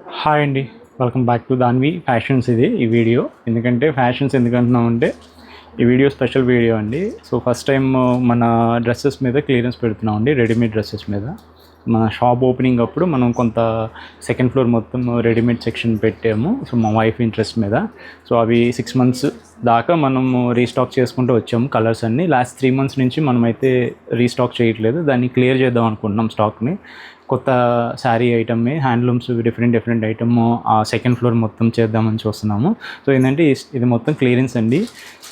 Hi అండి, welcome back to Danvi fashions. ఈ video ఎందుకంటే ఫ్యాషన్స్ ఎందుకంటున్నామంటే ఈ వీడియో స్పెషల్ వీడియో అండి. సో ఫస్ట్ టైం మన డ్రెస్సెస్ మీద క్లియరెన్స్ పెడుతున్నాం అండి, రెడీమేడ్ డ్రెస్సెస్ మీద. మన షాప్ ఓపెనింగ్ అప్పుడు మనం కొంత సెకండ్ ఫ్లోర్ మొత్తం రెడీమేడ్ సెక్షన్ పెట్టాము. సో మా వైఫ్ ఇంట్రెస్ట్ మీద. సో అవి 6 months దాకా మనము రీస్టాక్ చేసుకుంటూ వచ్చాము కలర్స్ అన్నీ. లాస్ట్ 3 months నుంచి మనమైతే రీస్టాక్ చేయట్లేదు, దాన్ని క్లియర్ చేద్దాం అనుకుంటున్నాం స్టాక్ని. కొత్త శారీ ఐటమ్ని, హ్యాండ్లూమ్స్, డిఫరెంట్ ఐటమ్ ఆ సెకండ్ ఫ్లోర్ మొత్తం చేద్దామని చూస్తున్నాము. సో ఏంటంటే ఇది మొత్తం క్లియరెన్స్ అండి.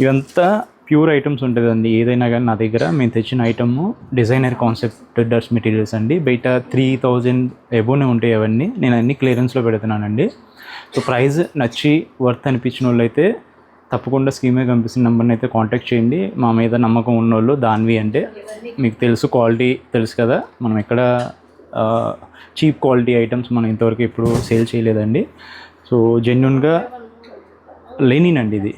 ఇవంతా ప్యూర్ ఐటమ్స్ ఉంటుందండి. ఏదైనా కానీ నా దగ్గర మేము తెచ్చిన item designer concept dress materials అండి. బయట 3000 ఎబోనే ఉంటాయి అవన్నీ. నేను అన్ని క్లియరెన్స్లో పెడుతున్నానండి. సో ప్రైస్ నచ్చి వర్త్ అనిపించిన వాళ్ళు అయితే తప్పకుండా స్క్రీన్ మీద కనిపిస్తున్న నెంబర్ని అయితే కాంటాక్ట్ చేయండి. మా మీద నమ్మకం ఉన్నోళ్ళు. దాన్వి అంటే మీకు తెలుసు, క్వాలిటీ తెలుసు కదా. మనం ఎక్కడ చీప్ క్వాలిటీ ఐటమ్స్ మనం ఇంతవరకు ఇప్పుడు సేల్ చేయలేదండి. సో జెన్యున్గా లెనిన్ అండి, ఇది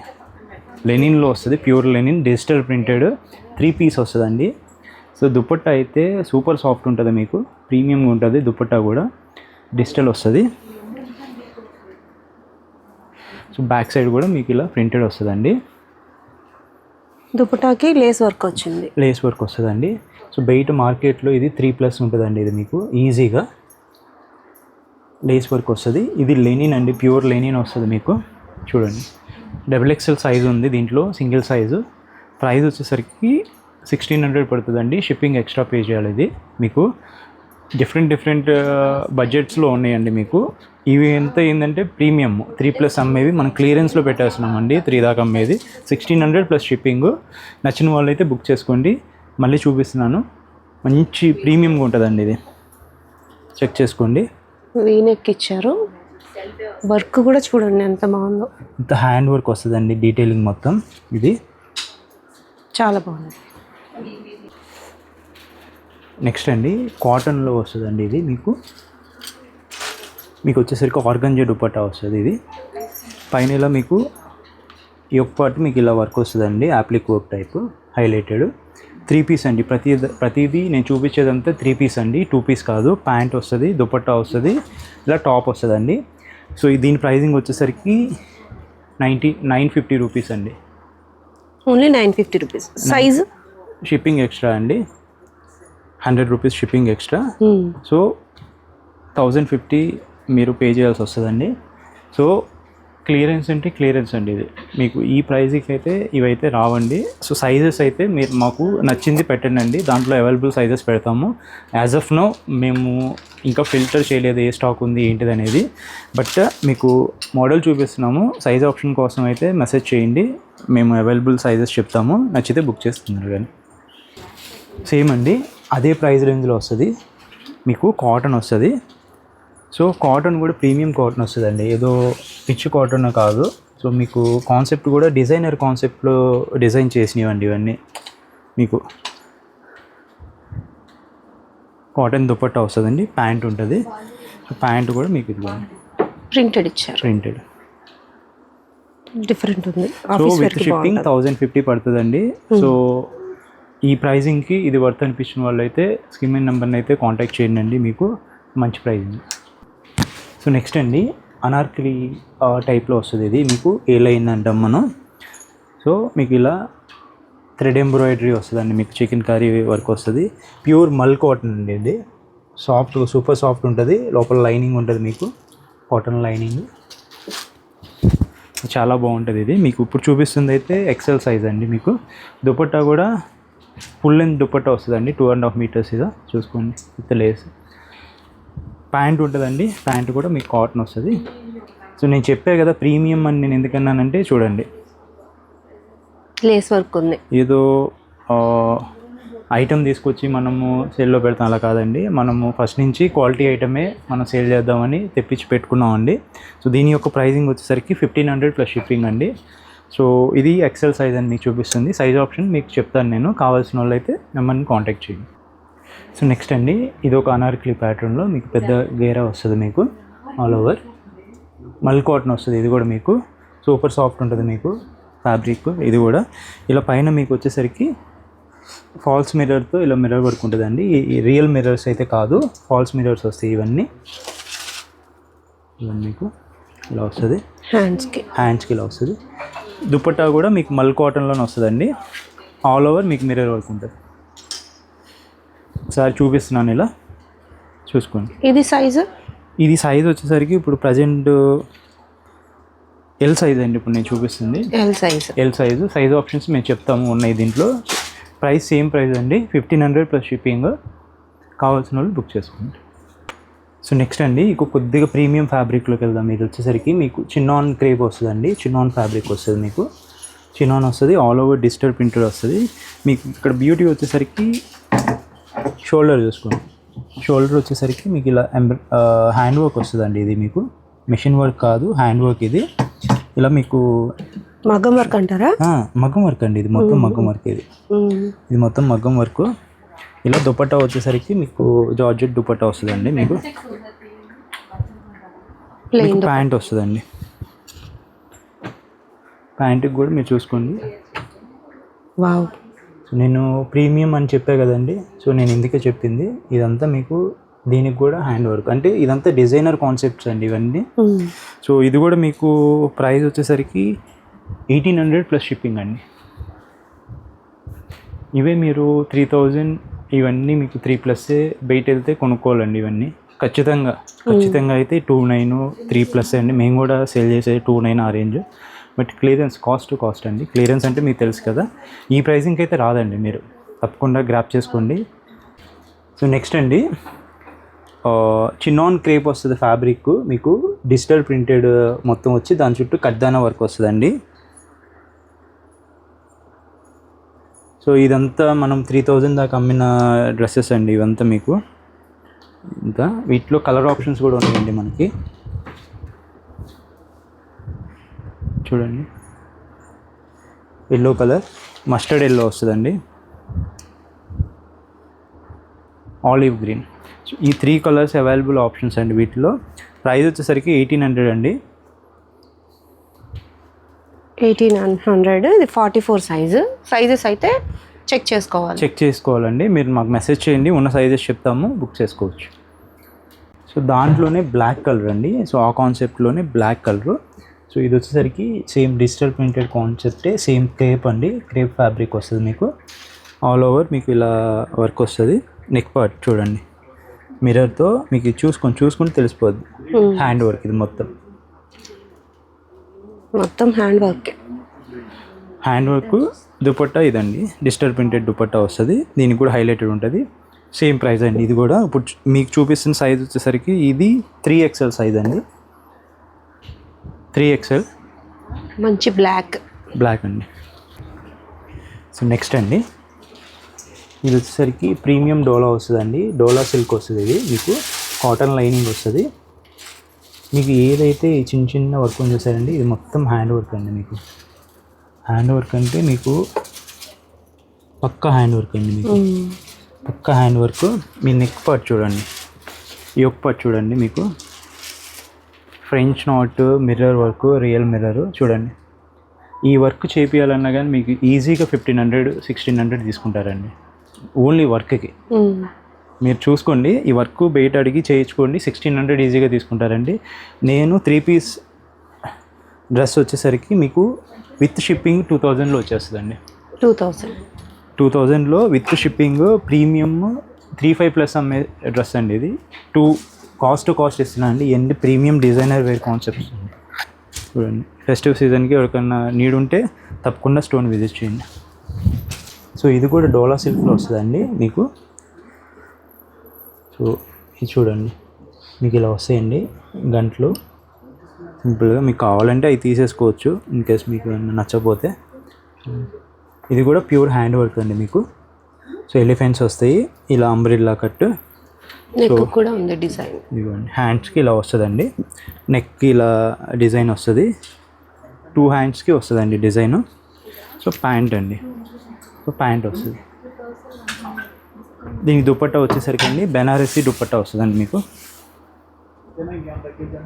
లెనిన్లో వస్తుంది, pure linen, digital printed 3 piece వస్తుందండి. సో దుపట్టా అయితే సూపర్ సాఫ్ట్ ఉంటుంది, మీకు ప్రీమియంగా ఉంటుంది. దుపట్టా కూడా డిజిటల్ వస్తుంది. సో బ్యాక్ సైడ్ కూడా మీకు ఇలా ప్రింటెడ్ వస్తుందండి. దుపట్టాకి లేస్ వర్క్ వచ్చింది, లేస్ వర్క్ వస్తుందండి. సో బయట మార్కెట్లో ఇది 3+ ఉంటుందండి. ఇది మీకు ఈజీగా లేస్ వర్క్ వస్తుంది. ఇది లెనిన్ అండి, ప్యూర్ లెనిన్ వస్తుంది మీకు. చూడండి, XXL సైజు ఉంది దీంట్లో, సింగిల్ సైజు. ప్రైస్ వచ్చేసరికి 1600 పడుతుందండి. షిప్పింగ్ ఎక్స్ట్రా పే చేయాలి. ఇది మీకు డిఫరెంట్ బడ్జెట్స్లో ఉన్నాయండి మీకు. ఇవి ఎంత ఏంటంటే ప్రీమియం 3+ అమ్మేవి మనం క్లియరెన్స్లో పెట్టేస్తున్నామండి. 3 దాకా అమ్మేది 1600 ప్లస్ షిప్పింగ్. నచ్చిన వాళ్ళు అయితే బుక్ చేసుకోండి. మళ్ళీ చూపిస్తున్నాను, మంచి ప్రీమియంగా ఉంటుందండి. ఇది చెక్ చేసుకోండి. వీనెక్ ఇచ్చారు, వర్క్ కూడా చూడండి ఎంత బాగుందో. ఇంత హ్యాండ్ వర్క్ వస్తుందండి, డీటెయిలింగ్ మొత్తం. ఇది చాలా బాగుంది. నెక్స్ట్ అండి కాటన్లో వస్తుందండి. ఇది మీకు వచ్చేసరికి ఆర్గంజా దుపట్టా వస్తుంది. ఇది పైన ఇలా మీకు ఈ ఒక్క పార్ట్ మీకు ఇలా వర్క్ వస్తుందండి, appliqué work type highlighted. 3 piece అండి. ప్రతిదీ నేను చూపించేదంతా 3 piece అండి, 2 piece కాదు. ప్యాంట్ వస్తుంది, దుపట్టా వస్తుంది, ఇలా టాప్ వస్తుందండి. సో దీని ప్రైజింగ్ వచ్చేసరికి 950 రూపీస్ అండి. Only 950 rupees. Size shipping extra అండి, 100 రూపీస్ షిప్పింగ్ ఎక్స్ట్రా. సో 1050 మీరు పే చేయాల్సి వస్తుందండి. సో క్లియరెన్స్ అంటే క్లియరెన్స్ అండి. ఇది మీకు ఈ ప్రైజ్కి అయితే ఇవైతే రావండి. సో సైజెస్ అయితే మీరు మాకు నచ్చింది పెట్టండి, దాంట్లో అవైలబుల్ సైజెస్ పెడతాము. యాజ్ ఆఫ్ నో మేము ఇంకా ఫిల్టర్ చేయలేదు ఏ స్టాక్ ఉంది ఏంటిది అనేది. బట్ మీకు మోడల్ చూపిస్తున్నాము. సైజ్ ఆప్షన్ కోసం అయితే మెసేజ్ చేయండి, మేము అవైలబుల్ సైజెస్ చెప్తాము. నచ్చితే బుక్ చేస్తున్నారు. కానీ సేమ్ అండి, అదే ప్రైస్ రేంజ్లో వస్తుంది మీకు. కాటన్ వస్తుంది. సో కాటన్ కూడా ప్రీమియం కాటన్ వస్తుందండి, ఏదో పిచ్ కాటన్ కాదు. సో మీకు కాన్సెప్ట్ కూడా డిజైనర్ కాన్సెప్ట్లో డిజైన్ చేసినవండి ఇవన్నీ. మీకు కాటన్ దుపట్టా వస్తుందండి, ప్యాంట్ ఉంటుంది. ప్యాంట్ కూడా మీకు ఇది ప్రింటెడ్ ఇచ్చారు, ప్రింటెడ్ డిఫరెంట్ ఉంది. సో విత్ షిప్పింగ్ 1050 పడుతుందండి. సో ఈ ప్రైజింగ్కి ఇది వర్త్ అనిపించిన వాళ్ళు అయితే స్క్రీన్ మీద నెంబర్ని అయితే కాంటాక్ట్ చేయండి, మీకు మంచి ప్రైజింగ్. సో నెక్స్ట్ అండి అనార్కలి టైప్లో వస్తుంది. ఇది మీకు ఏ లైన్ అంటాం మనం. సో మీకు ఇలా థ్రెడ్ ఎంబ్రాయిడరీ వస్తుందండి, మీకు చికెన్ కర్రీ వర్క్ వస్తుంది. ప్యూర్ మల్ కాటన్ అండి. ఇది సాఫ్ట్, సూపర్ సాఫ్ట్ ఉంటుంది. లోపల లైనింగ్ ఉంటుంది మీకు, కాటన్ లైనింగ్. చాలా బాగుంటుంది. ఇది మీకు ఇప్పుడు చూపిస్తుంది అయితే XL సైజ్ అండి. మీకు దుపట్టా కూడా ఫుల్ లెంత్ దుపట్టా వస్తుందండి, 2.5 meters. ఇదా చూసుకోండి, విత్ లేస్. ప్యాంట్ ఉంటుందండి, ప్యాంట్ కూడా మీకు కాటన్ వస్తుంది. సో నేను చెప్పే కదా ప్రీమియం అని నేను ఎందుకన్నానంటే చూడండి, లేస్ వర్క్ ఉంది. ఏదో ఐటమ్ తీసుకొచ్చి మనము సేల్లో పెడతాం అలా కాదండి. మనము ఫస్ట్ నుంచి క్వాలిటీ ఐటమే మనం సేల్ చేద్దామని తెప్పించి పెట్టుకున్నామండి. సో దీని యొక్క ప్రైజింగ్ వచ్చేసరికి 1500 ప్లస్ షిప్పింగ్ అండి. సో ఇది XL సైజ్ అని మీకు చూపిస్తుంది. సైజ్ ఆప్షన్ మీకు చెప్తాను నేను, కావాల్సిన వాళ్ళు అయితే నెంబర్ని కాంటాక్ట్ చేయండి. సో నెక్స్ట్ అండి ఇది ఒక అనార్కలి ప్యాటర్న్లో మీకు పెద్ద గేరా వస్తుంది, మీకు ఆల్ ఓవర్ మల్ కాటన్ వస్తుంది. ఇది కూడా మీకు సూపర్ సాఫ్ట్ ఉంటుంది మీకు ఫ్యాబ్రిక్. ఇది కూడా ఇలా పైన మీకు వచ్చేసరికి ఫాల్స్ మిర్రర్తో ఇలా మిర్రర్ వర్క్ ఉంటుందండి. ఈ రియల్ మిర్రర్స్ అయితే కాదు, ఫాల్స్ మిర్రర్స్ వస్తాయి ఇవన్నీ. ఇవన్నీ మీకు ఇలా వస్తుంది, హ్యాండ్స్కి ఇలా వస్తుంది. దుపట్టా కూడా మీకు మల్ కాటన్లోనే వస్తుందండి. ఆల్ ఓవర్ మీకు మిర్రర్ వర్క్ ఉంటుంది. ఒకసారి చూపిస్తున్నాను, ఇలా చూసుకోండి. ఇది సైజ్ వచ్చేసరికి ఇప్పుడు ప్రజెంట్ ఎల్ సైజ్ అండి. ఇప్పుడు నేను చూపిస్తుంది ఎల్ సైజ్ ఆప్షన్స్ మేము చెప్తాము ఉన్నాయి దీంట్లో. ప్రైస్ సేమ్ ప్రైస్ అండి, 1500 ప్లస్ షిప్పింగ్. కావాల్సిన వాళ్ళు బుక్ చేసుకోండి. సో నెక్స్ట్ అండి కొద్దిగా ప్రీమియం ఫ్యాబ్రిక్లోకి వెళ్దాం. ఇది వచ్చేసరికి మీకు చిన్నాన్ క్రేప్ వస్తుందండి. చిన్నాన్ ఫ్యాబ్రిక్ వస్తుంది, మీకు చిన్నాన్ వస్తుంది, ఆల్ ఓవర్ డిజిటల్ ప్రింటెడ్ వస్తుంది. మీకు ఇక్కడ బ్యూటీ వచ్చేసరికి షోల్డర్ చూసుకోండి. షోల్డర్ వచ్చేసరికి మీకు ఇలా హ్యాండ్ వర్క్ వస్తుందండి. ఇది మీకు మెషిన్ వర్క్ కాదు, హ్యాండ్ వర్క్. ఇది ఇలా మీకు మగ్గం వర్క్ అంటారా? మగ్గం వర్క్ అండి. ఇది మొత్తం మగ్గం వర్క్. ఇది మొత్తం మగ్గం వర్క్. ఇలా దుపట్టా వచ్చేసరికి మీకు జార్జెట్ దుపట్టా వస్తుందండి. మీకు ప్యాంట్ వస్తుందండి. ప్యాంట్కి కూడా మీరు చూసుకోండి. వావ్. సో నేను ప్రీమియం అని చెప్పా కదండి, సో నేను ఇందుకే చెప్పింది. ఇదంతా మీకు దీనికి కూడా హ్యాండ్ వర్క్, అంటే ఇదంతా డిజైనర్ కాన్సెప్ట్స్ అండి ఇవన్నీ. సో ఇది కూడా మీకు ప్రైస్ వచ్చేసరికి 1800 ప్లస్ షిప్పింగ్ అండి. ఇవే మీరు 3000, ఇవన్నీ మీకు 3+ బయట వెళ్తే కొనుక్కోవాలండి. ఇవన్నీ ఖచ్చితంగా అయితే 29, 3+ అండి. మేము కూడా సేల్ చేసేది 29 ఆ రేంజ్. బట్ క్లియరెన్స్ కాస్ట్ అండి. క్లియరెన్స్ అంటే మీకు తెలుసు కదా, ఈ ప్రైసింగ్కి అయితే రాదండి. మీరు తప్పకుండా గ్రాప్ చేసుకోండి. సో నెక్స్ట్ అండి చిన్నాన్ క్రేప్ వస్తుంది ఫ్యాబ్రిక్. మీకు డిజిటల్ ప్రింటెడ్ మొత్తం వచ్చి దాని చుట్టూ కడ్దానా వర్క్ వస్తుందండి. సో ఇదంతా మనం 3000 దాకా అమ్మిన డ్రెస్సెస్ అండి ఇవంతా మీకు. ఇంకా వీటిలో కలర్ ఆప్షన్స్ కూడా ఉన్నాయండి మనకి. చూడండి, ఎల్లో కలర్, మస్టర్డ్ ఎల్లో వస్తుందండి, ఆలివ్ గ్రీన్. ఈ 3 కలర్స్ అవైలబుల్ ఆప్షన్స్ అండి. వీటిలో ప్రైస్ వచ్చేసరికి 1800 అండి. 1800. ఇది 44 సైజెస్ అయితే చెక్ చేసుకోవాలండి. మీరు మాకు మెసేజ్ చేయండి, ఉన్న సైజెస్ చెప్తాము, బుక్ చేసుకోవచ్చు. సో దాంట్లోనే బ్లాక్ కలర్ అండి. సో ఆ కాన్సెప్ట్లోనే బ్లాక్ కలర్. సో ఇది వచ్చేసరికి సేమ్ డిజిటల్ ప్రింటెడ్ కాన్సెప్టే, సేమ్ క్రేప్ అండి. క్రేప్ ఫ్యాబ్రిక్ వస్తుంది మీకు. ఆల్ ఓవర్ మీకు ఇలా వర్క్ వస్తుంది. నెక్ పార్ట్ చూడండి, మిర్రర్తో మీకు చూసుకొని తెలిసిపోద్ది. హ్యాండ్ వర్క్, ఇది మొత్తం హ్యాండ్ వర్క్. దుపట్టా ఇదండి, డిజిటల్ ప్రింటెడ్ దుపట్టా వస్తుంది. దీనికి కూడా హైలైటెడ్ ఉంటుంది. సేమ్ ప్రైస్ అండి. ఇది కూడా ఇప్పుడు మీకు చూపిస్తున్న సైజ్ వచ్చేసరికి ఇది 3XL సైజ్ అండి. 3XL మంచి బ్లాక్ అండి. సో నెక్స్ట్ అండి ఇది వచ్చేసరికి ప్రీమియం డోలా వస్తుందండి. డోలా సిల్క్ వస్తుంది. ఇది మీకు కాటన్ లైనింగ్ వస్తుంది. మీకు ఏదైతే చిన్న వర్క్ ఉంది చూసారండి, ఇది మొత్తం హ్యాండ్ వర్క్ అండి. మీకు హ్యాండ్ వర్క్ అంటే మీకు పక్కా హ్యాండ్ వర్క్ అండి. మీకు పక్కా హ్యాండ్ వర్క్. మీ నెక్ పార్ట్ చూడండి, యోక్ పార్ట్ చూడండి, మీకు French knot, mirror work, real mirror చూడండి. ఈ వర్క్ చేపియాలన్నా కానీ మీకు ఈజీగా 1500, 1600 తీసుకుంటారండి ఓన్లీ వర్క్కి. మీరు చూసుకోండి, ఈ వర్క్ బయట అడిగి చేయించుకోండి, 1600 ఈజీగా తీసుకుంటారండి. నేను 3 పీస్ డ్రెస్ వచ్చేసరికి మీకు విత్ షిప్పింగ్ 2000లో వచ్చేస్తుందండి. 2000లో విత్ షిప్పింగ్. ప్రీమియం 35+ అమ్మే డ్రెస్ అండి ఇది. కాస్ట్ ఇస్తున్నా అండి. ఎన్ని ప్రీమియం డిజైనర్ వేర్ కాన్సెప్ట్స్ చూడండి. ఫెస్టివ్ సీజన్కి ఎవరికైనా నీడ్ ఉంటే తప్పకుండా స్టోన్ విజిట్ చేయండి. సో ఇది కూడా డోలా సిల్క్లో వస్తుందండి మీకు. సో ఇది చూడండి, మీకు ఇలా వస్తాయండి గంటలు. సింపుల్గా మీకు కావాలంటే అవి తీసేసుకోవచ్చు ఇన్ కేస్ మీకు నచ్చకపోతే. ఇది కూడా ప్యూర్ హ్యాండ్ వర్క్ అండి మీకు. సో ఎలిఫెంట్స్ వస్తాయి, ఇలా అంబ్రిల్లా కట్. సో కూడా ఉంది డిజైన్. ఇదిగోండి, హ్యాండ్స్కి ఇలా వస్తుందండి. నెక్కి ఇలా డిజైన్ వస్తుంది. 2 హ్యాండ్స్కి వస్తుందండి డిజైను. సో ప్యాంట్ అండి, సో ప్యాంట్ వస్తుంది. దీనికి దుపట్టా వచ్చేసరికి అండి బెనారసీ దుపట్టా వస్తుందండి మీకు.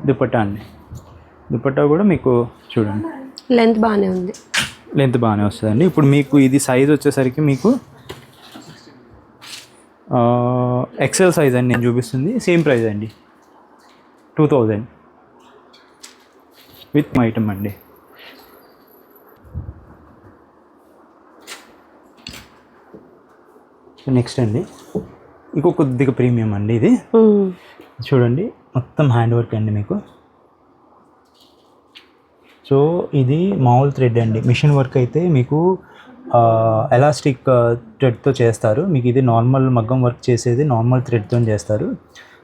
దుపట్టా అండి, దుపట్టా కూడా మీకు చూడండి లెంత్ బాగానే వస్తుందండి. ఇప్పుడు మీకు ఇది సైజ్ వచ్చేసరికి మీకు XL సైజ్ అండి నేను చూపిస్తుంది. సేమ్ ప్రైస్ అండి, 2000. విత్ ఐటమ్ అండి. నెక్స్ట్ అండి ఇంకో కొద్దిగా ప్రీమియం అండి ఇది. చూడండి మొత్తం హ్యాండ్ వర్క్ అండి మీకు. సో ఇది మామూలు థ్రెడ్ అండి. మిషన్ వర్క్ అయితే మీకు ఎలాస్టిక్ థ్రెడ్తో చేస్తారు. మీకు ఇది నార్మల్ మగ్గం వర్క్ చేసేది నార్మల్ థ్రెడ్తో చేస్తారు.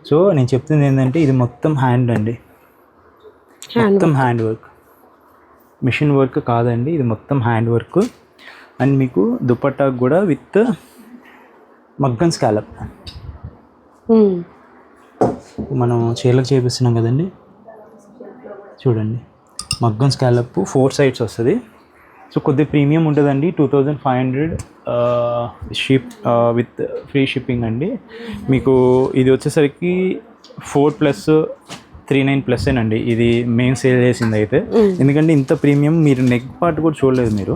సో నేను చెప్తుంది ఏంటంటే ఇది మొత్తం హ్యాండ్ అండి, మొత్తం హ్యాండ్ వర్క్, మిషన్ వర్క్ కాదండి, ఇది మొత్తం హ్యాండ్ వర్క్. అండ్ మీకు దుపట్టాకు కూడా విత్ మగ్గం స్కాలప్. మనం చీరలకు చేపిస్తున్నాం కదండి, చూడండి మగ్గం స్కాలప్ 4 సైడ్స్ వస్తుంది. సో కొద్దిగా ప్రీమియం ఉంటుందండి. 2500 విత్ ఫ్రీ షిప్పింగ్ అండి. మీకు ఇది వచ్చేసరికి 4+39+ అండి. ఇది మెయిన్ సేల్ చేసింది అయితే, ఎందుకంటే ఇంత ప్రీమియం మీరు నెక్ పార్ట్ కూడా చూడలేదు మీరు.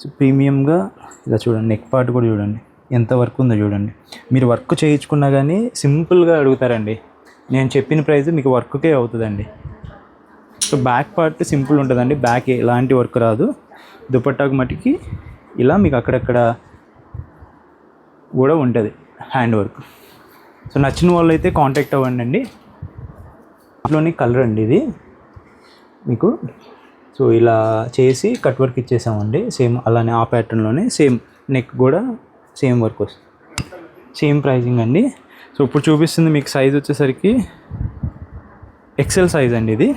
సో ప్రీమియంగా ఇలా చూడండి, నెక్ పార్ట్ కూడా చూడండి ఎంత వర్క్ ఉందో చూడండి. మీరు వర్క్ చేయించుకున్నా కానీ సింపుల్గా అడుగుతారండి. నేను చెప్పిన ప్రైస్ మీకు వర్క్కే అవుతుందండి. సో బ్యాక్ పార్ట్ సింపుల్ ఉంటుందండి, బ్యాక్ ఎలాంటి వర్క్ రాదు. దుపట్టాకు మటుకి ఇలా మీకు అక్కడక్కడ కూడా ఉంటుంది హ్యాండ్ వర్క్. సో నచ్చిన వాళ్ళు అయితే కాంటాక్ట్ అవ్వండి అండి. దాంట్లోని కలర్ అండి ఇది మీకు. సో ఇలా చేసి కట్ వర్క్ ఇచ్చేసామండి, సేమ్ అలానే ఆ ప్యాటర్న్లోనే సేమ్ నెక్ కూడా సేమ్ వర్క్ వస్తుంది, సేమ్ ప్రైజింగ్ అండి. సో ఇప్పుడు చూపిస్తుంది మీకు సైజ్ వచ్చేసరికి ఎక్సెల్ సైజ్ అండి ఇది.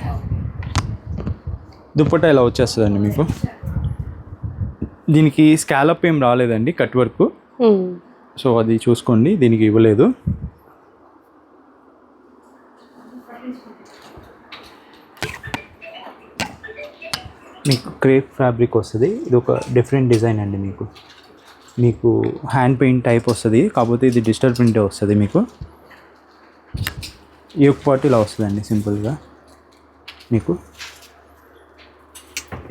దుపట్టా ఇలా వచ్చేస్తుందండి మీకు. దీనికి స్కాలప్ ఏం రాలేదండి, కట్ వర్క్. సో అది చూసుకోండి, దీనికి ఇవ్వలేదు. మీకు క్రేప్ ఫ్యాబ్రిక్ వస్తుంది. ఇది ఒక డిఫరెంట్ డిజైన్ అండి. మీకు హ్యాండ్ పెయింట్ టైప్ వస్తుంది, కాకపోతే ఇది డిజిటల్ ప్రింటే వస్తుంది మీకు. యోక్ పార్ట్ ఇలా వస్తుందండి సింపుల్గా మీకు.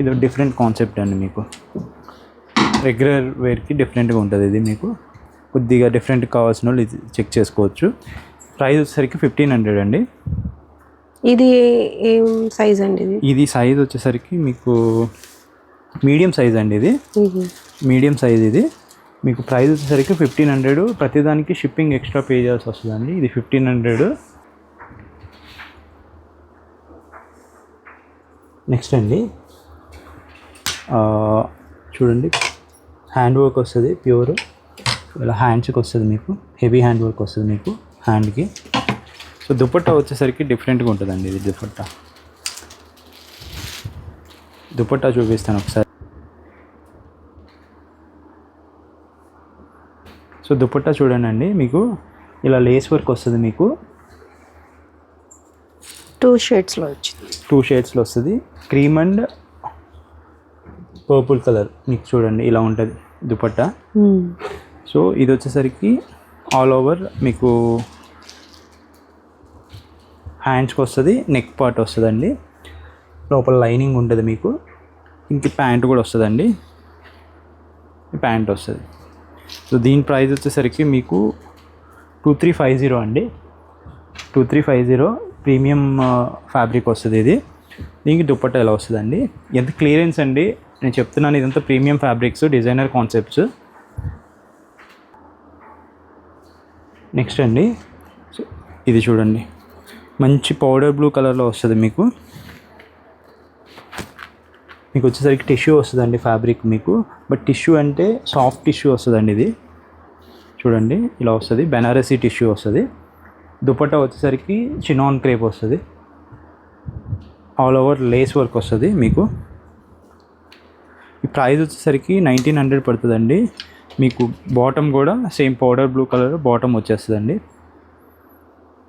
ఇది డిఫరెంట్ కాన్సెప్ట్ అండి మీకు. రెగ్యులర్ వేర్కి డిఫరెంట్గా ఉంటుంది ఇది. మీకు కొద్దిగా డిఫరెంట్ కావాల్సిన వాళ్ళు ఇది చెక్ చేసుకోవచ్చు. ప్రైస్ వచ్చేసరికి 1500 అండి. ఇది ఏం సైజ్ అండి? ఇది సైజ్ వచ్చేసరికి మీకు మీడియం సైజ్ అండి. ఇది మీడియం సైజ్. ఇది మీకు ప్రైస్ వచ్చేసరికి 1500. ప్రతిదానికి షిప్పింగ్ ఎక్స్ట్రా పే చేయాల్సి వస్తుందండి. ఇది 1500. నెక్స్ట్ అండి చూడండి హ్యాండ్ వర్క్ వస్తుంది ప్యూర్. ఇలా హ్యాండ్స్కి వస్తుంది మీకు, హెవీ హ్యాండ్ వర్క్ వస్తుంది మీకు హ్యాండ్కి. సో దుపట్టా వచ్చేసరికి డిఫరెంట్గా ఉంటుందండి. ఇది దుపట్టా చూపిస్తాను ఒకసారి. సో దుపట్టా చూడండి మీకు ఇలా లేస్ వర్క్ వస్తుంది మీకు. 2 షేడ్స్లో వచ్చింది, 2 షేడ్స్లో వస్తుంది. క్రీమ్ అండ్ పర్పుల్ కలర్ మీకు చూడండి ఇలా ఉంటుంది దుపట్టా. సో ఇది వచ్చేసరికి ఆల్ ఓవర్ మీకు హ్యాండ్స్కి వస్తుంది, నెక్ పార్ట్ వస్తుందండి, లోపల లైనింగ్ ఉంటుంది మీకు. ఇంక ప్యాంట్ కూడా వస్తుందండి, ప్యాంట్ వస్తుంది. సో దీని ప్రైస్ వచ్చేసరికి మీకు 2350 అండి. 2350 ప్రీమియం ఫ్యాబ్రిక్ వస్తుంది ఇది. దీనికి దుపట్టా ఎలా వస్తుందండి. ఎంత క్లియరెన్స్ అండి, నేను చెప్తున్నాను. ఇదంతా premium fabrics, designer concepts. Next అండి సో ఇది చూడండి మంచి పౌడర్ బ్లూ కలర్లో వస్తుంది మీకు. వచ్చేసరికి టిష్యూ వస్తుందండి ఫ్యాబ్రిక్ మీకు. బట్ టిష్యూ అంటే సాఫ్ట్ టిష్యూ వస్తుందండి. ఇది చూడండి ఇలా వస్తుంది, బెనారసీ టిష్యూ వస్తుంది. దుపట్టా వచ్చేసరికి చినాన్ క్రేప్ వస్తుంది, ఆల్ ఓవర్ లేస్ వర్క్ వస్తుంది మీకు. ఈ ప్రైస్ వచ్చేసరికి 1900 పడుతుందండి మీకు. బాటమ్ కూడా same powder blue colour bottom వచ్చేస్తుందండి.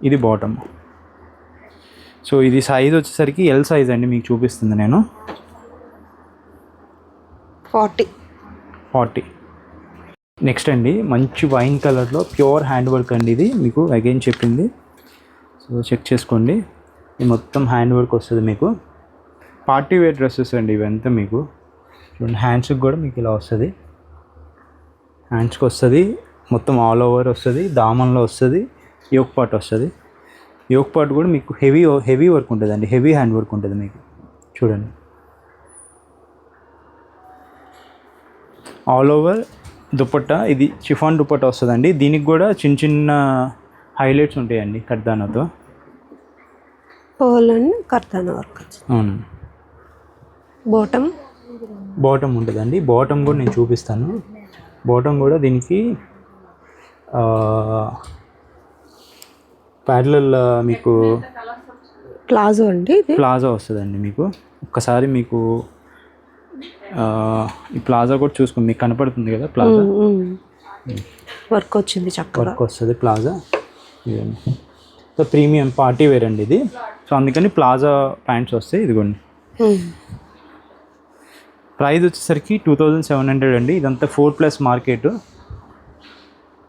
ఇది బాటమ్. సో ఇది సైజ్ వచ్చేసరికి ఎల్ సైజ్ అండి, మీకు చూపిస్తుంది నేను. 40. నెక్స్ట్ అండి మంచి వైన్ కలర్లో ప్యూర్ హ్యాండ్ వర్క్ అండి. ఇది మీకు అగైన్ చెప్పింది. సో చెక్ చేసుకోండి, ఇది మొత్తం హ్యాండ్ వర్క్ వస్తుంది మీకు. పార్టీ వేర్ డ్రెస్సెస్ అండి ఇవంతా మీకు. చూడండి హ్యాండ్స్కి కూడా మీకు ఇలా వస్తుంది, హ్యాండ్స్కి వస్తుంది మొత్తం ఆల్ ఓవర్ వస్తుంది, దామన్లో వస్తుంది, యోక్ పార్ట్ వస్తుంది. యోక్ పార్ట్ కూడా మీకు హెవీ వర్క్ ఉంటుందండి, హెవీ హ్యాండ్ వర్క్ ఉంటుంది మీకు. చూడండి. ఆల్ ఓవర్ దుపట్టా, ఇది షిఫాన్ దుపట్టా వస్తుందండి. దీనికి కూడా చిన్న చిన్న హైలైట్స్ ఉంటాయండి కర్దానాతో. పర్ల్ అండ్ కర్దానా వర్క్. అవును, బాటమ్ ఉంటుందండి. బాటమ్ కూడా నేను చూపిస్తాను. బాటమ్ కూడా దీనికి ప్యారలల్ మీకు ప్లాజో అండి, ఇది ప్లాజా వస్తుందండి. మీకు ఒక్కసారి మీకు ఈ ప్లాజా కూడా చూసుకోండి, మీకు కనపడుతుంది కదా ప్లాజా. వర్క్ వచ్చింది, చక్కగా వర్క్ వస్తుంది ప్లాజా. ఇదండి సో ప్రీమియం పార్టీ వేర్ అండి ఇది. సో అందుకని ప్లాజా ప్యాంట్స్ వస్తాయి. ఇదిగోండి, ప్రైస్ వచ్చేసరికి 2700 అండి. ఇదంతా 4+ మార్కెట్.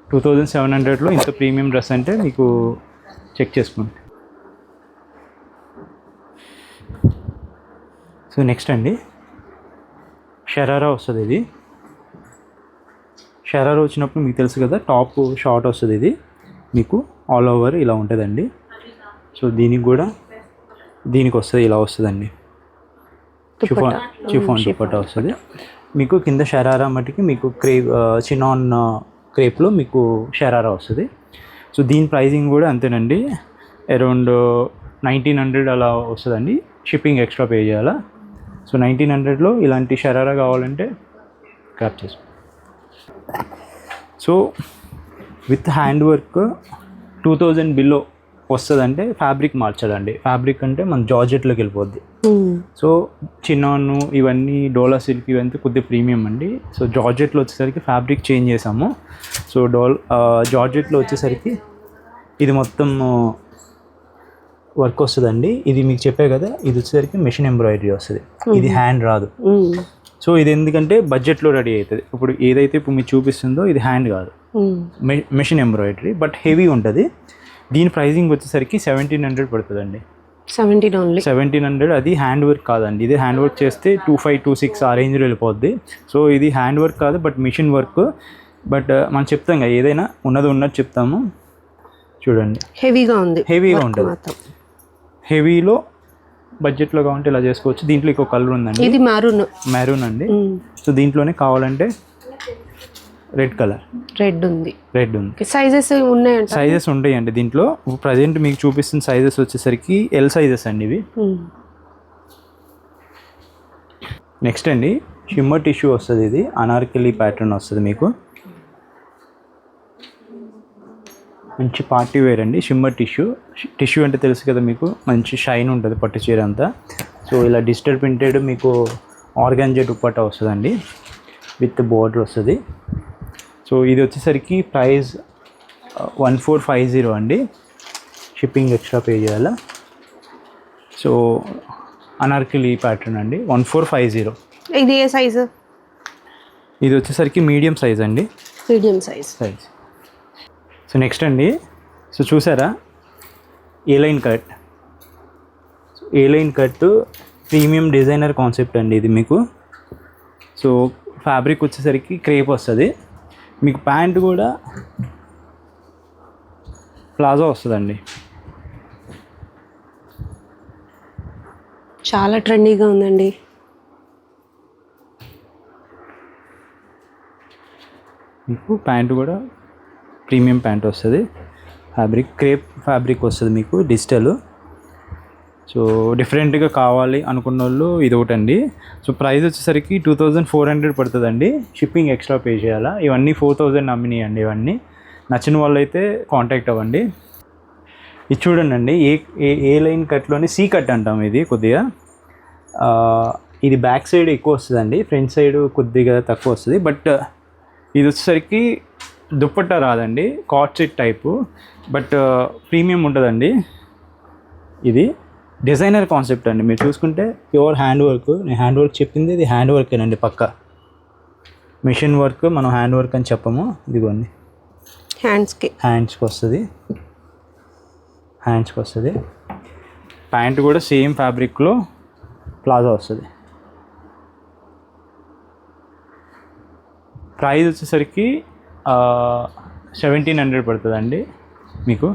2700లో ఇంత ప్రీమియం డ్రెస్ అంటే మీకు చెక్ చేసుకోండి. సో నెక్స్ట్ అండి షరారా వస్తుంది. ఇది షరారా వచ్చినప్పుడు మీకు తెలుసు కదా, టాప్ షార్ట్ వస్తుంది. ఇది మీకు ఆల్ ఓవర్ ఇలా ఉంటుందండి. సో దీనికి వస్తుంది, ఇలా వస్తుందండి. షిఫాన్ దుపట్టా వస్తుంది మీకు. కింద షరారా మటుకి మీకు చినాన్ క్రేప్లో మీకు షరారా వస్తుంది. సో దీని ప్రైజింగ్ కూడా అంతేనండి, అరౌండ్ 1900 అలా వస్తుందండి. షిప్పింగ్ ఎక్స్ట్రా పే చేయాలా. సో 1900లో ఇలాంటి షరారా కావాలంటే క్రాప్ చేసుకో. So with hand work 2000 below వస్తుందంటే ఫ్యాబ్రిక్ మార్చాలండి. ఫ్యాబ్రిక్ అంటే మన జార్జెట్లోకి వెళ్ళిపోద్ది. సో చిన్నాను ఇవన్నీ డోలా సిల్క్ ఇవంతా కొద్దిగా ప్రీమియం అండి. సో జార్జెట్లో వచ్చేసరికి ఫ్యాబ్రిక్ చేంజ్ చేసాము. సో జార్జెట్లో వచ్చేసరికి ఇది మొత్తం వర్క్ వస్తుందండి. ఇది మీకు చెప్పే కదా, ఇది వచ్చేసరికి మెషిన్ ఎంబ్రాయిడరీ వస్తుంది. ఇది హ్యాండ్ రాదు. సో ఇది ఎందుకంటే బడ్జెట్లో రెడీ అవుతుంది. ఇప్పుడు ఏదైతే ఇప్పుడు మీకు చూపిస్తుందో ఇది హ్యాండ్ కాదు, మెషిన్ ఎంబ్రాయిడరీ, బట్ హెవీ ఉంటుంది. దీని ప్రైజింగ్ వచ్చేసరికి 1700 పడుతుందండి. 1700. అది హ్యాండ్ వర్క్ కాదండి. ఇది హ్యాండ్ వర్క్ చేస్తే 2526 ఆ రేంజ్లో వెళ్ళిపోద్ది. సో ఇది హ్యాండ్ వర్క్ కాదు, బట్ మిషన్ వర్క్. బట్ మనం చెప్తాం కదా, ఏదైనా ఉన్నట్టు చెప్తాము. చూడండి, హెవీగా ఉంటుంది. హెవీలో బడ్జెట్లో కావాలంటే ఇలా చేసుకోవచ్చు. దీంట్లో ఇంకో కలర్ ఉందండి, ఇది మెరూన్ అండి. సో దీంట్లోనే కావాలంటే రెడ్ ఉంది. సైజెస్ ఉంటాయండి దీంట్లో. ప్రజెంట్ మీకు చూపిస్తున్న సైజెస్ వచ్చేసరికి ఎల్ సైజెస్ అండి ఇవి. నెక్స్ట్ అండి షిమ్మర్ టిష్యూ వస్తుంది. ఇది అనార్కలి ప్యాటర్న్ వస్తుంది మీకు. మంచి పార్టీ వేర్ అండి. షిమ్మర్ టిష్యూ అంటే తెలుసు కదా మీకు, మంచి షైన్ ఉంటుంది పట్టు చీర అంతా. సో ఇలా డిజిటల్ ప్రింటెడ్ మీకు ఆర్గాంజా దుపట్టా వస్తుందండి, విత్ బోర్డర్ వస్తుంది. సో ఇది వచ్చేసరికి ప్రైస్ 1450 అండి. షిప్పింగ్ ఎక్స్ట్రా పే చేయాలా. సో అనార్కలి ప్యాటర్న్ అండి, 1450. ఇది ఏ సైజు? ఇది వచ్చేసరికి మీడియం సైజ్ అండి. సైజ్. సో నెక్స్ట్ అండి, సో చూసారా A line cut premium designer concept అండి ఇది మీకు. సో ఫ్యాబ్రిక్ వచ్చేసరికి క్రేప్ వస్తుంది మీకు. ప్యాంట్ కూడా ప్లాజో వస్తుందండి. చాలా ట్రెండీగా ఉందండి. మీకు ప్యాంట్ కూడా ప్రీమియం ప్యాంట్ వస్తుంది. ఫ్యాబ్రిక్ క్రేప్ ఫ్యాబ్రిక్ వస్తుంది మీకు, డిజిటల్. సో డిఫరెంట్గా కావాలి అనుకున్న వాళ్ళు ఇది ఒకటండి. సో ప్రైస్ వచ్చేసరికి 2400 పడుతుందండి. షిప్పింగ్ ఎక్స్ట్రా పే చేయాలా. ఇవన్నీ 4000 అమ్మినాయి అండి. ఇవన్నీ నచ్చిన వాళ్ళు అయితే కాంటాక్ట్ అవ్వండి. ఇది చూడండి, ఏ లైన్ కట్లోని సీ కట్ అంటాం. ఇది కొద్దిగా ఇది బ్యాక్ సైడ్ ఎక్కువ వస్తుందండి, ఫ్రంట్ సైడ్ కొద్దిగా తక్కువ వస్తుంది. బట్ ఇది వచ్చేసరికి దుప్పట్టా రాదండి, card set type, but premium ఉంటుందండి. ఇది డిజైనర్ కాన్సెప్ట్ అండి. మీరు చూసుకుంటే ప్యూర్ హ్యాండ్ వర్క్. నేను హ్యాండ్ వర్క్ చెప్పింది ఇది హ్యాండ్ వర్కేనండి పక్క. మిషన్ వర్క్ మనం హ్యాండ్ వర్క్ అని చెప్పము. ఇదిగోండి, హ్యాండ్స్కి వస్తుంది. ప్యాంట్ కూడా సేమ్ ఫ్యాబ్రిక్లో ప్లాజో వస్తుంది. ప్రైస్ వచ్చేసరికి 1700 పడుతుందండి మీకు.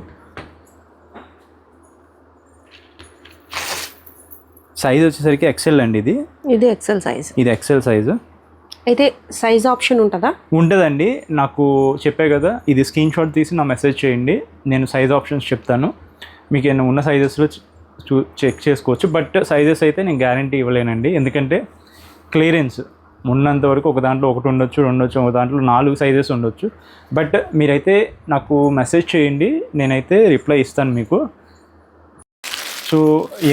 సైజ్ వచ్చేసరికి ఎక్సెల్ అండి. ఇది ఎక్సెల్ సైజ్. ఇది ఎక్సెల్ సైజు. అయితే సైజ్ ఆప్షన్ ఉంటుందా? ఉంటుందండి. నాకు చెప్పే కదా, ఇది స్క్రీన్ షాట్ తీసి నా మెసేజ్ చేయండి, నేను సైజ్ ఆప్షన్స్ చెప్తాను. మీకు ఏమైనా ఉన్న సైజెస్లో చెక్ చేసుకోవచ్చు. బట్ సైజెస్ అయితే నేను గ్యారంటీ ఇవ్వలేనండి, ఎందుకంటే క్లియరెన్స్ ఉన్నంత వరకు ఒక దాంట్లో ఒకటి ఉండొచ్చు, ఒక దాంట్లో 4 సైజెస్ ఉండొచ్చు. బట్ మీరైతే నాకు మెసేజ్ చేయండి, నేనైతే రిప్లై ఇస్తాను మీకు. సో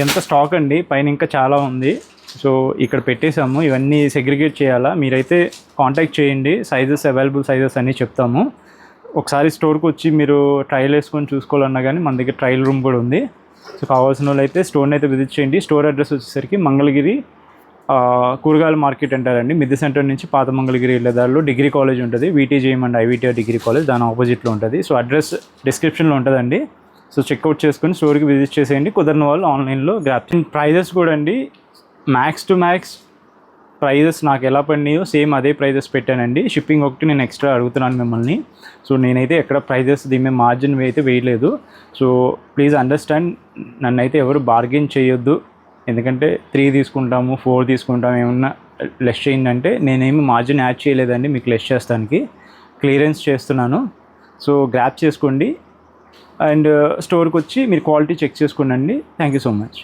ఎంత స్టాక్ అండి, పైన ఇంకా చాలా ఉంది. సో ఇక్కడ పెట్టేసాము, ఇవన్నీ సెగ్రిగేట్ చేయాలా. మీరైతే కాంటాక్ట్ చేయండి, సైజెస్ అవైలబుల్ సైజెస్ అన్నీ చెప్తాము. ఒకసారి స్టోర్కి వచ్చి మీరు ట్రయల్ వేసుకొని చూసుకోవాలన్నా కానీ మన దగ్గర ట్రయల్ రూమ్ కూడా ఉంది. సో కావాల్సిన వాళ్ళు అయితే స్టోర్ని అయితే విజిట్ చేయండి. స్టోర్ అడ్రస్ వచ్చేసరికి మంగళగిరి కూరగాయల మార్కెట్ అంటారండి. మిద్దె సెంటర్ నుంచి పాత మంగళగిరి వెళ్ళేదారిలో డిగ్రీ కాలేజ్ ఉంటుంది, VTGM and IVTR degree college, దాని ఆపోజిట్లో ఉంటుంది. సో అడ్రస్ డిస్క్రిప్షన్లో ఉంటుందండి. సో చెక్అవుట్ చేసుకొని స్టోర్కి విజిట్ చేసేయండి. కుదరని వాళ్ళు ఆన్లైన్లో గ్రాప్. ప్రైజెస్ కూడా అండి, మ్యాక్స్ టు మ్యాక్స్ ప్రైజెస్ నాకు ఎలా పడినాయో సేమ్ అదే ప్రైజెస్ పెట్టానండి. షిప్పింగ్ ఒకటి నేను ఎక్స్ట్రా అడుగుతున్నాను మిమ్మల్ని. సో నేనైతే ఎక్కడ ప్రైజెస్ దీని మార్జిన్ అయితే వేయలేదు. సో ప్లీజ్ అండర్స్టాండ్, నన్ను అయితే ఎవరు బార్గెన్ చేయొద్దు. ఎందుకంటే 3 తీసుకుంటాము, 4 తీసుకుంటాము, ఏమన్నా లెస్ చేయండి అంటే నేనేమి మార్జిన్ యాడ్ చేయలేదండి మీకు లెస్ చేస్తానికి. క్లియరెన్స్ చేస్తున్నాను. సో గ్రాప్ చేసుకోండి అండ్ స్టోర్కి వచ్చి మీరు క్వాలిటీ చెక్ చేసుకోండి. Thank you so much.